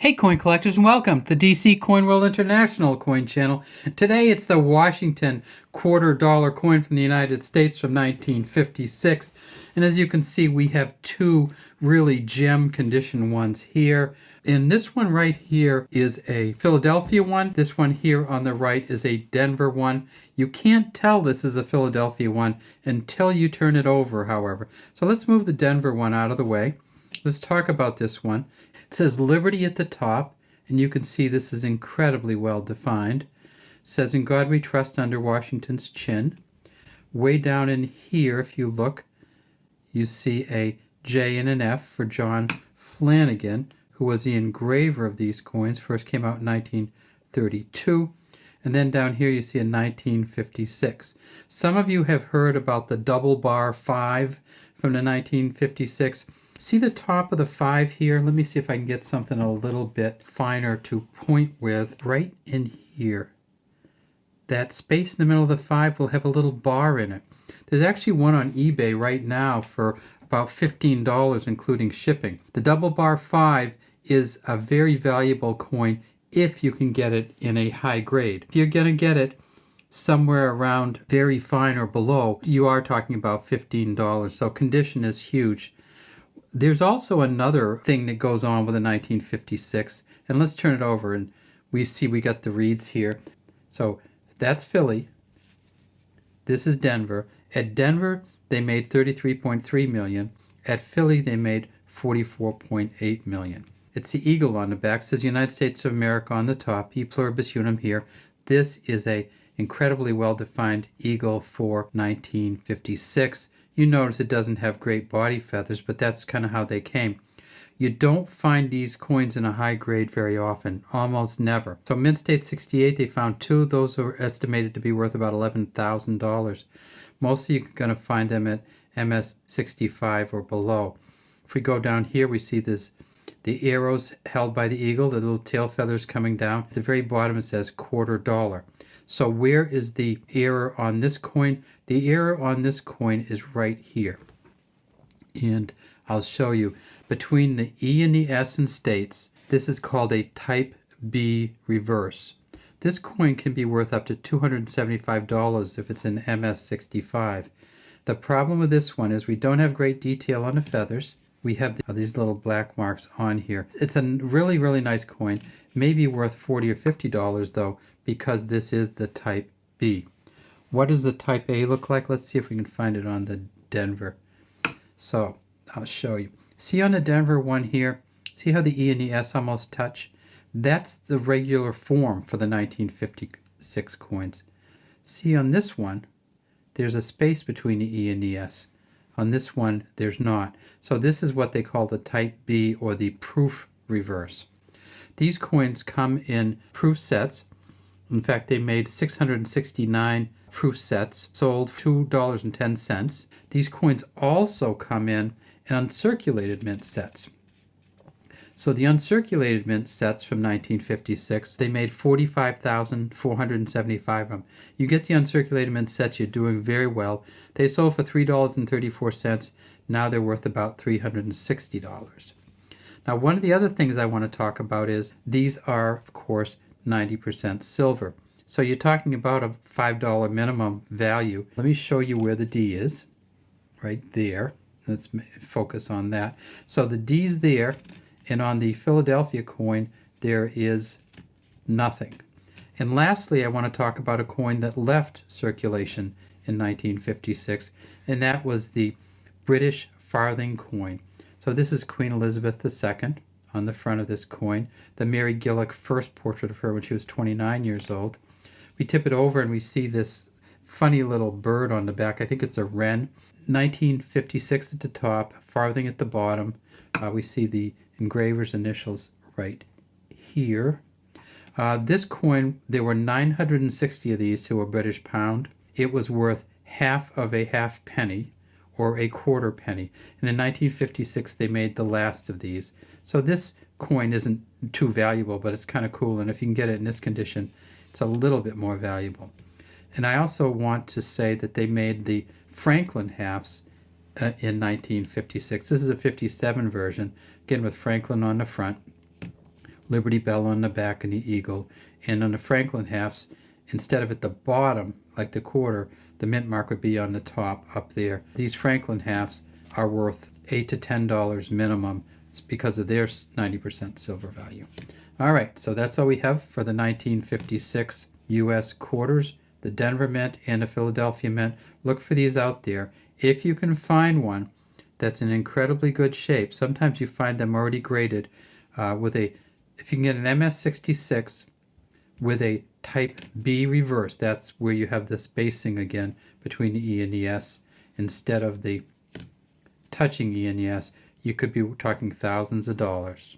Hey coin collectors, and welcome to the DC Coin World International coin channel. Today it's the Washington $quarter coin from the United States from 1956. And as you can see, we have two really gem condition ones here. And this one right here is a Philadelphia one. This one here on the right is a Denver one. You can't tell this is a Philadelphia one until you turn it over, however. So let's move the Denver one out of the way. Let's talk about this one. It says Liberty at the top, and you can see this is incredibly well defined. It says In God We Trust under Washington's chin. Way down in here, if you look, you see a J and an F for John Flanagan, who was the engraver of these coins. First came out in 1932. And then down here you see a 1956. Some of you have heard about the double bar 5 from the 1956. See the top of the 5 here? Let me see if I can get something a little bit finer to point with. Right in here. That space in the middle of the 5 will have a little bar in it. There's actually one on eBay right now for about $15 including shipping. The double bar 5 is a very valuable coin if you can get it in a high grade. If you're going to get it somewhere around very fine or below, you are talking about $15. So condition is huge. There's also another thing that goes on with the 1956, and let's turn it over and we see we got the reads here. So that's Philly. This is Denver. At Denver, they made 33.3 million. At Philly, they made 44.8 million. It's the eagle on the back. It says United States of America on the top. E pluribus unum here. This is a incredibly well-defined eagle for 1956. You notice it doesn't have great body feathers, but that's kind of how they came. You don't find these coins in a high grade very often, almost never. So Mint State 68, they found two. Those are estimated to be worth about $11,000. Mostly you're going to find them at MS 65 or below. If we go down here, we see this, the arrows held by the eagle, the little tail feathers coming down. At the very bottom it says $quarter. So where is the error on this coin? The error on this coin is right here. And I'll show you. Between the E and the S in states, this is called a Type B reverse. This coin can be worth up to $275 if it's an MS65. The problem with this one is we don't have great detail on the feathers. We have these little black marks on here. It's a really, really nice coin. Maybe worth $40 or $50 though, because this is the Type B. What does the Type A look like? Let's see if we can find it on the Denver. So I'll show you. See on the Denver one here, see how the E and the S almost touch? That's the regular form for the 1956 coins. See on this one, there's a space between the E and the S. On this one, there's not. So this is what they call the Type B or the proof reverse. These coins come in proof sets. In fact, they made 669 proof sets, sold $2.10. These coins also come in uncirculated mint sets. So the uncirculated mint sets from 1956, they made 45,475 of them. You get the uncirculated mint sets, you're doing very well. They sold for $3.34. Now they're worth about $360. Now one of the other things I want to talk about is these are, of course, 90% silver. So you're talking about a $5 minimum value. Let me show you where the D is, right there. Let's focus on that. So the D's there, and on the Philadelphia coin, there is nothing. And lastly, I want to talk about a coin that left circulation in 1956, and that was the British farthing coin. So this is Queen Elizabeth II on the front of this coin. The Mary Gillick first portrait of her when she was 29 years old. We tip it over and we see this funny little bird on the back. I think it's a wren. 1956 at the top, farthing at the bottom. We see the engraver's initials right here. This coin, there were 960 of these to a British pound. It was worth half of a half penny or a quarter penny. And in 1956, they made the last of these. So this coin isn't too valuable, but it's kind of cool. And if you can get it in this condition, it's a little bit more valuable. And I also want to say that they made the Franklin halves in 1956. This is a 57 version, again with Franklin on the front. Liberty Bell on the back and the eagle. And on the Franklin halves, instead of at the bottom, like the quarter, the mint mark would be on the top up there. These Franklin halves are worth $8 to $10 minimum. It's because of their 90% silver value. All right, so that's all we have for the 1956 U.S. quarters, the Denver Mint and the Philadelphia Mint. Look for these out there. If you can find one that's in incredibly good shape, sometimes you find them already graded if you can get an MS-66 with a type B reverse, that's where you have the spacing again between the E and the S instead of the touching E and the S, you could be talking thousands of dollars.